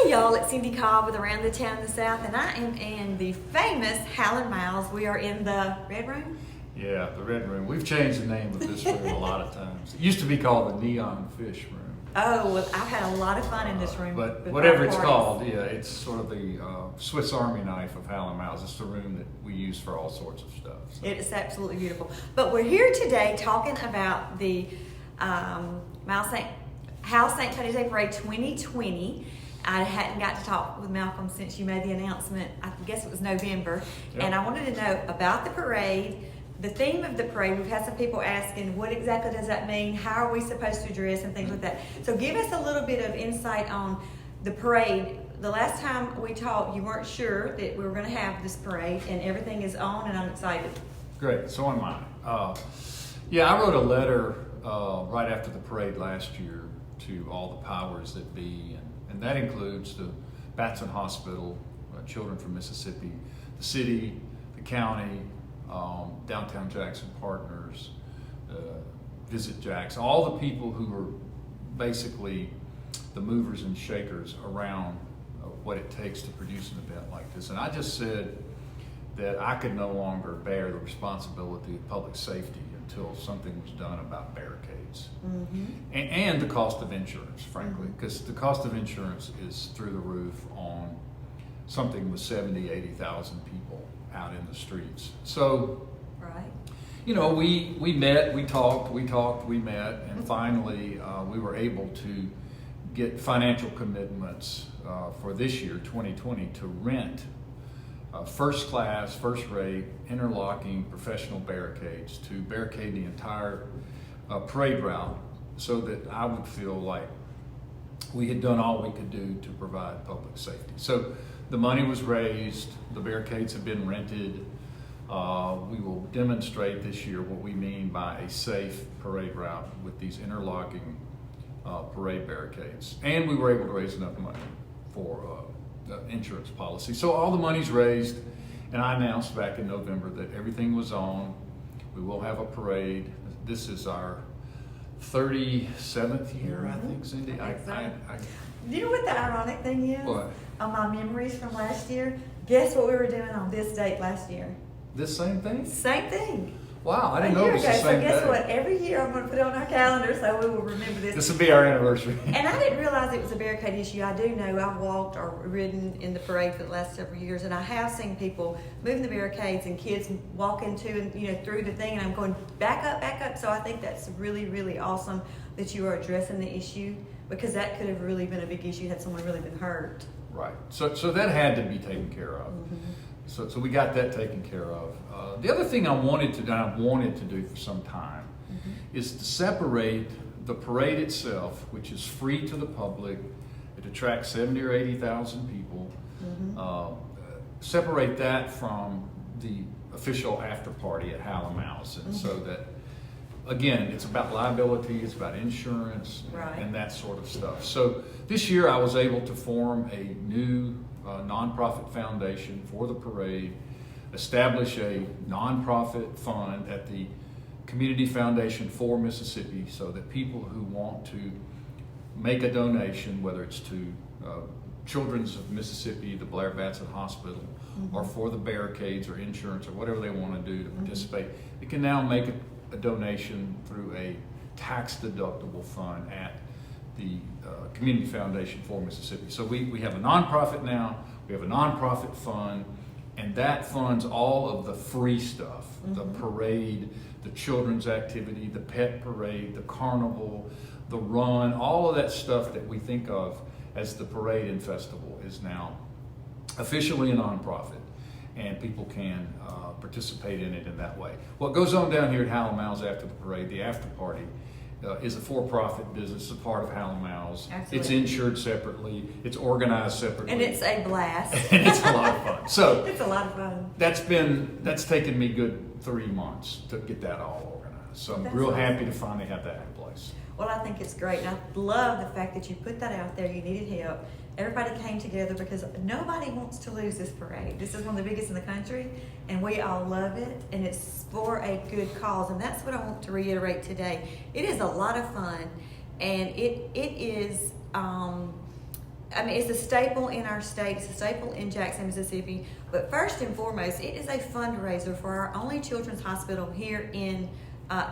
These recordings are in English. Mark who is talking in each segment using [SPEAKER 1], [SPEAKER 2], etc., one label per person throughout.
[SPEAKER 1] Hey y'all, it's Cindy Cobb with Around the Town in the South, and I am in the famous Howlin' Miles. We are in the Red Room.
[SPEAKER 2] Yeah, the Red Room. We've changed the name of this room a lot of times. It used to be called the Neon Fish Room.
[SPEAKER 1] Oh, well, I've had a lot of fun in this room.
[SPEAKER 2] But whatever it's called, yeah, it's sort of the Swiss Army knife of Howlin' Miles. It's the room that we use for all sorts of stuff. So.
[SPEAKER 1] It is absolutely beautiful. But we're here today talking about the House St. Paddy's Day Parade 2020. I hadn't got to talk with Malcolm since you made the announcement. I guess it was November. Yep. And I wanted to know about the parade, the theme of the parade. We've had some people asking, what exactly does that mean? How are we supposed to dress and things like that. So give us a little bit of insight on the parade. The last time we talked, you weren't sure that we were going to have this parade, and everything is on, and I'm excited.
[SPEAKER 2] Great, so am I. Yeah, I wrote a letter right after the parade last year to all the powers that be, and that includes the Madison Hospital, Children from Mississippi, the city, the county, Downtown Jackson Partners, Visit Jackson, all the people who were basically the movers and shakers around what it takes to produce an event like this. And I just said that I could no longer bear the responsibility of public safety until something was done about barricades. Mm-hmm. and the cost of insurance, frankly, because the cost of insurance is through the roof on something with 70, 80,000 people out in the streets. So,
[SPEAKER 1] right.
[SPEAKER 2] You know, we met, we talked, we met, and finally we were able to get financial commitments for this year, 2020, to rent first class, first rate, interlocking professional barricades to barricade the entire parade route so that I would feel like we had done all we could do to provide public safety. So the money was raised, the barricades have been rented. We will demonstrate this year what we mean by a safe parade route with these interlocking parade barricades. And we were able to raise enough money for the insurance policy. So all the money's raised, and I announced back in November that everything was on. We will have a parade. This is our 37th year, I think, Cindy.
[SPEAKER 1] You know what the ironic thing is?
[SPEAKER 2] What?
[SPEAKER 1] On my memories from last year, guess what we were doing on this date last year?
[SPEAKER 2] This same thing?
[SPEAKER 1] Same thing.
[SPEAKER 2] Wow, I didn't know it was the same day.
[SPEAKER 1] So guess what? Every year I'm going to put it on our calendar so we will remember this.
[SPEAKER 2] This will be our anniversary.
[SPEAKER 1] And I didn't realize it was a barricade issue. I do know I've walked or ridden in the parade for the last several years, and I have seen people moving the barricades and kids walking to and through the thing, and I'm going back up. So I think that's really, really awesome that you are addressing the issue, because that could have really been a big issue had someone really been hurt.
[SPEAKER 2] Right. So that had to be taken care of. Mm-hmm. So we got that taken care of. The other thing I wanted to do for some time is to separate the parade itself, which is free to the public. It attracts 70 or 80,000 people. Separate that from the official after party at Howlin' Miles, and so that, again, it's about liability, it's about insurance,
[SPEAKER 1] right,
[SPEAKER 2] and that sort of stuff. So this year I was able to form a new nonprofit foundation for the parade, establish a nonprofit fund at the Community Foundation for Mississippi, so that people who want to make a donation, whether it's to Children's of Mississippi, the Blair Batson Hospital, or for the barricades or insurance or whatever they want to do to participate, they can now make a donation through a tax-deductible fund at the Community Foundation for Mississippi. So we have a nonprofit now, we have a nonprofit fund, and that funds all of the free stuff, the parade, the children's activity, the pet parade, the carnival, the run, all of that stuff that we think of as the parade and festival is now officially a nonprofit, and people can participate in it in that way. What goes on down here at Howlin' Miles after the parade, the after party, is a for-profit business, it's a part of Howlin' Miles.
[SPEAKER 1] Absolutely.
[SPEAKER 2] It's insured separately, it's organized separately.
[SPEAKER 1] And it's a blast.
[SPEAKER 2] And it's a lot of fun. So
[SPEAKER 1] it's a lot of fun.
[SPEAKER 2] That's taken me good 3 months to get that all organized. So I'm real happy to finally have that in place.
[SPEAKER 1] Well, I think it's great, and I love the fact that you put that out there. You needed help. Everybody came together because nobody wants to lose this parade. This is one of the biggest in the country, and we all love it, and it's for a good cause, and that's what I want to reiterate today. It is a lot of fun, and it is I mean, it's a staple in our state. It's a staple in Jackson, Mississippi. But first and foremost, it is a fundraiser for our only children's hospital here in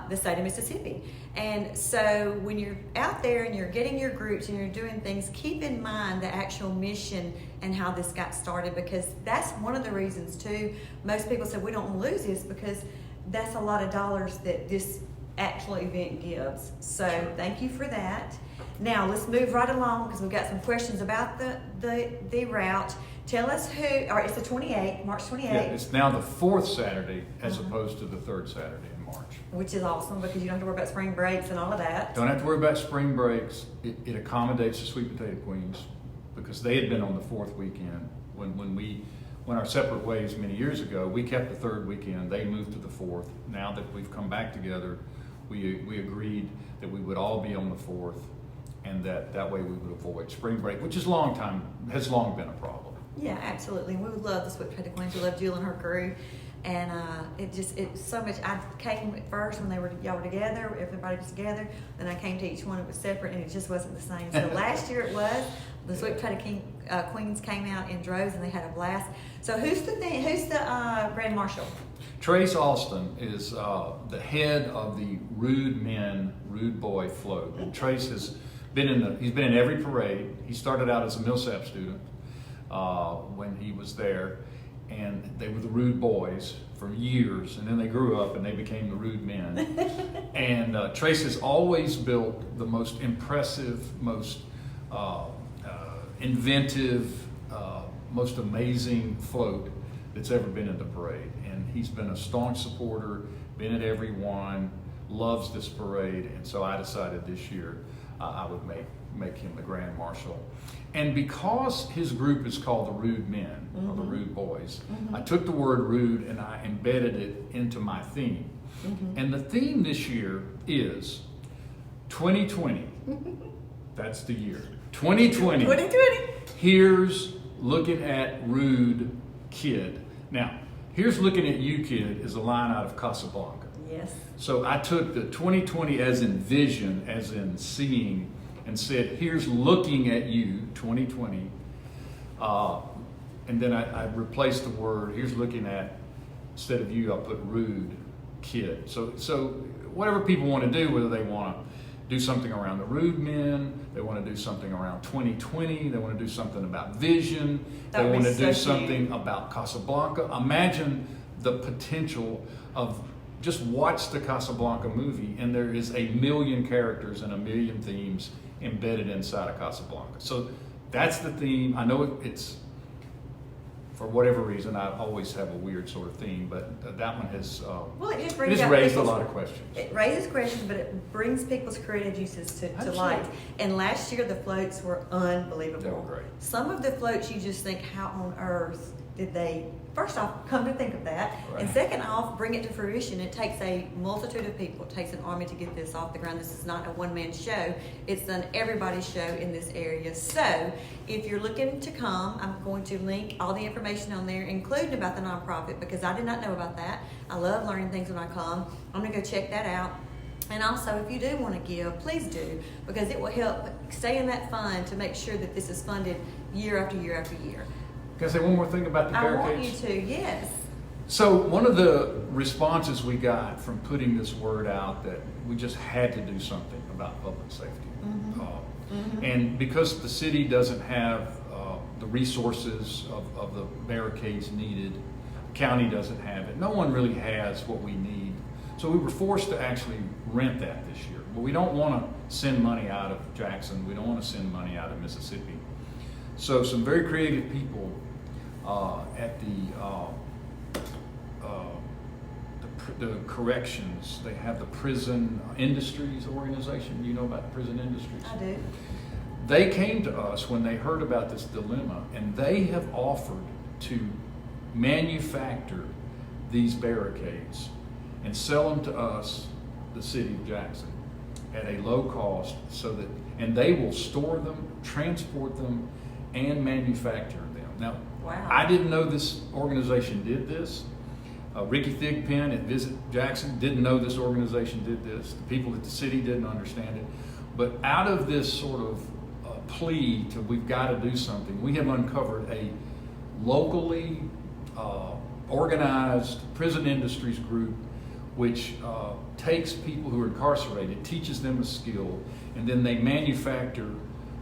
[SPEAKER 1] the state of Mississippi. And so when you're out there and you're getting your groups and you're doing things, keep in mind the actual mission and how this got started, because that's one of the reasons too. Most people say we don't want to lose this because that's a lot of dollars that this actual event gives. So thank you for that. Now let's move right along because we've got some questions about the route. Tell us who, all right, it's the 28th, March 28th.
[SPEAKER 2] Yeah, it's now the fourth Saturday as opposed to the third Saturday in March.
[SPEAKER 1] Which is awesome because you don't have to worry about spring breaks and all of that.
[SPEAKER 2] Don't have to worry about spring breaks. It accommodates the Sweet Potato Queens because they had been on the fourth weekend. When we went our separate ways many years ago, we kept the third weekend. They moved to the fourth. Now that we've come back together, we agreed that we would all be on the fourth, and that way we would avoid spring break, which is long been a problem.
[SPEAKER 1] Yeah, absolutely. We love the Sweet Potato Queens. We love Jill and her crew. And it's so much. I came at first when y'all were together, everybody was together. Then I came to each one, it was separate, and it just wasn't the same. So last year it was. The Sweet Potato Queens came out in droves and they had a blast. So who's the Grand Marshal?
[SPEAKER 2] Trace ALSTON is the head of the Rude Men, Rude Boy float. And Trace has he's been in every parade. He started out as a Millsap student when he was there. And they were the Rude Boys for years, and then they grew up and they became the Rude Men. And Trace has always built the most impressive, most inventive, most amazing float that's ever been in the parade. And he's been a staunch supporter, been at every one, loves this parade, and so I decided this year I would make him the Grand Marshal. And because his group is called the Rude Men, or the Rude Boys, I took the word rude and I embedded it into my theme. And the theme this year is 2020. That's the year. 2020.
[SPEAKER 1] 2020.
[SPEAKER 2] Here's looking at Rude Kid. Now, here's looking at you, kid, is a line out of Casablanca.
[SPEAKER 1] Yes.
[SPEAKER 2] So I took the 2020 as in vision, as in seeing, and said, here's looking at you, 2020. And then I replaced the word, here's looking at, instead of you, I put rude kid. So whatever people want to do, whether they want to do something around the Rude Men, they want to do something around 2020, they want to do something about vision, they want to do something about Casablanca. Imagine the potential of just watch the Casablanca movie and there is 1 million characters and 1 million themes embedded inside of Casablanca. So that's the theme. I know it's, for whatever reason, I always have a weird sort of theme, but that one has
[SPEAKER 1] it just
[SPEAKER 2] raised a lot of questions.
[SPEAKER 1] It raises questions, but it brings people's creative juices to light. And last year the floats were unbelievable.
[SPEAKER 2] They were great.
[SPEAKER 1] Some of the floats you just think, how on earth did they, first off, come to think of that,
[SPEAKER 2] Right.
[SPEAKER 1] and second off, bring it to fruition. It takes a multitude of people. It takes an army to get this off the ground. This is not a one-man show. It's an everybody's show in this area. So if you're looking to come, I'm going to link all the information on there, including about the nonprofit, because I did not know about that. I love learning things when I come. I'm going to go check that out. And also, if you do want to give, please do, because it will help stay in that fund to make sure that this is funded year after year after year.
[SPEAKER 2] Can I say one more thing about the barricades?
[SPEAKER 1] I want you to, yes.
[SPEAKER 2] So one of the responses we got from putting this word out that we just had to do something about public safety. And because the city doesn't have the resources of the barricades needed, the county doesn't have it, no one really has what we need. So we were forced to actually rent that this year. But we don't want to send money out of Jackson. We don't want to send money out of Mississippi. So some very creative people at the corrections, they have the prison industries organization. You know about the prison industries?
[SPEAKER 1] I do.
[SPEAKER 2] They came to us when they heard about this dilemma, and they have offered to manufacture these barricades and sell them to us, the city of Jackson, at a low cost, and they will store them, transport them, and manufacture them. Now,
[SPEAKER 1] wow.
[SPEAKER 2] I didn't know this organization did this. Ricky Thigpen at Visit Jackson didn't know this organization did this. The people at the city didn't understand it. But out of this sort of plea to we've got to do something, we have uncovered a locally organized prison industries group which takes people who are incarcerated, teaches them a skill, and then they manufacture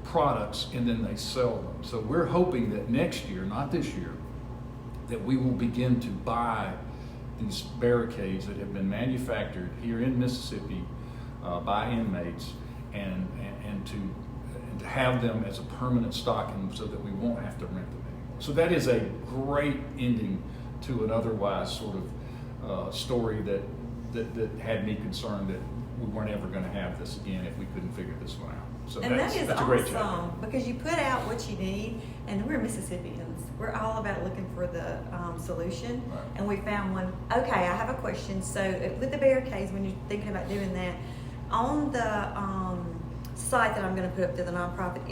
[SPEAKER 2] products and then they sell them. So we're hoping that next year, not this year, that we will begin to buy these barricades that have been manufactured here in Mississippi by inmates and to have them as a permanent stock so that we won't have to rent them anymore. So that is a great ending to an otherwise sort of story that had me concerned that we weren't ever going to have this again if we couldn't figure this one out. So
[SPEAKER 1] and
[SPEAKER 2] that's
[SPEAKER 1] a
[SPEAKER 2] great
[SPEAKER 1] awesome
[SPEAKER 2] job.
[SPEAKER 1] because you put out what you need, and we're Mississippians. We're all about looking for the solution,
[SPEAKER 2] Right.
[SPEAKER 1] and we found one. Okay, I have a question. So with the barricades, when you're thinking about doing that, on the site that I'm going to put up to the nonprofit,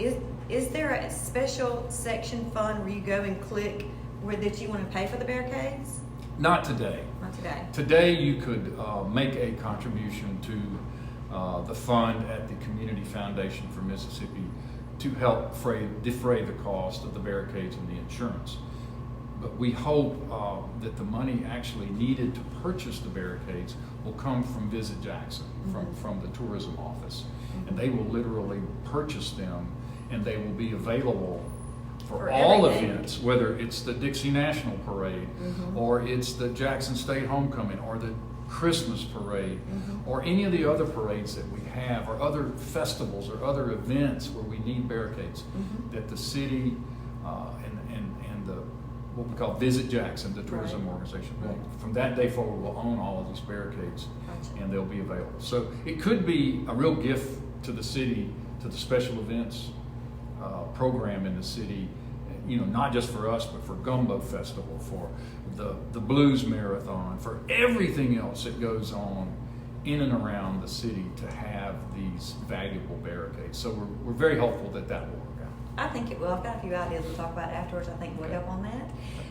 [SPEAKER 1] is there a special section fund where you go and click where that you want to pay for the barricades?
[SPEAKER 2] Not today.
[SPEAKER 1] Not today.
[SPEAKER 2] Today you could make a contribution to the fund at the Community Foundation for Mississippi to help defray the cost of the barricades and the insurance. But we hope that the money actually needed to purchase the barricades will come from Visit Jackson, from the tourism office. And they will literally purchase them, and they will be available for all
[SPEAKER 1] everything.
[SPEAKER 2] events, whether it's the Dixie National Parade, or it's the Jackson State Homecoming, or the Christmas Parade, or any of the other parades that we have, or other festivals or other events where we need barricades, that the city and the what we call Visit Jackson, the tourism organization, from that day forward will own all of these barricades, and they'll be available. So it could be a real gift to the city, to the special events program in the city, not just for us, but for Gumbo Festival, for the Blues Marathon, for everything else that goes on in and around the city to have these valuable barricades. So we're very hopeful that will work out.
[SPEAKER 1] I think it will. I've got a few ideas we'll talk about afterwards. I think we'll help on that.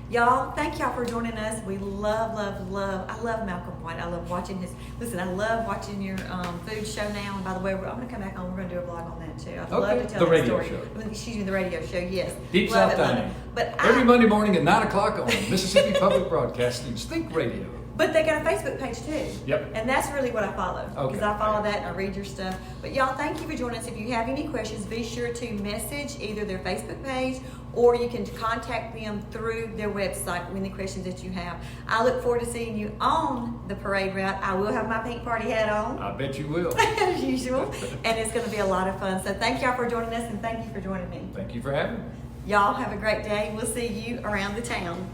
[SPEAKER 1] Y'all, thank y'all for joining us. We love. I love Malcolm White. I love watching I love watching your food show now. And by the way, I'm going to come back on. We're going to do a vlog on that too. I'd love to tell
[SPEAKER 2] the
[SPEAKER 1] that
[SPEAKER 2] radio
[SPEAKER 1] story.
[SPEAKER 2] show.
[SPEAKER 1] Excuse me, the radio show. Yes.
[SPEAKER 2] Deep
[SPEAKER 1] love
[SPEAKER 2] South
[SPEAKER 1] it, love
[SPEAKER 2] Dining.
[SPEAKER 1] it. But
[SPEAKER 2] Every Monday morning at 9 o'clock on Mississippi Public Broadcasting's Think Radio.
[SPEAKER 1] But they got a Facebook page too.
[SPEAKER 2] Yep.
[SPEAKER 1] And that's really what I follow. Because
[SPEAKER 2] Okay.
[SPEAKER 1] I follow that and I read your stuff. But y'all, thank you for joining us. If you have any questions, be sure to message either their Facebook page or you can contact them through their website with any questions that you have. I look forward to seeing you on the parade route. I will have my pink party hat on.
[SPEAKER 2] I bet you will.
[SPEAKER 1] As usual. And it's going to be a lot of fun. So thank y'all for joining us and thank you for joining me.
[SPEAKER 2] Thank you for having me.
[SPEAKER 1] Y'all have a great day. We'll see you around the town.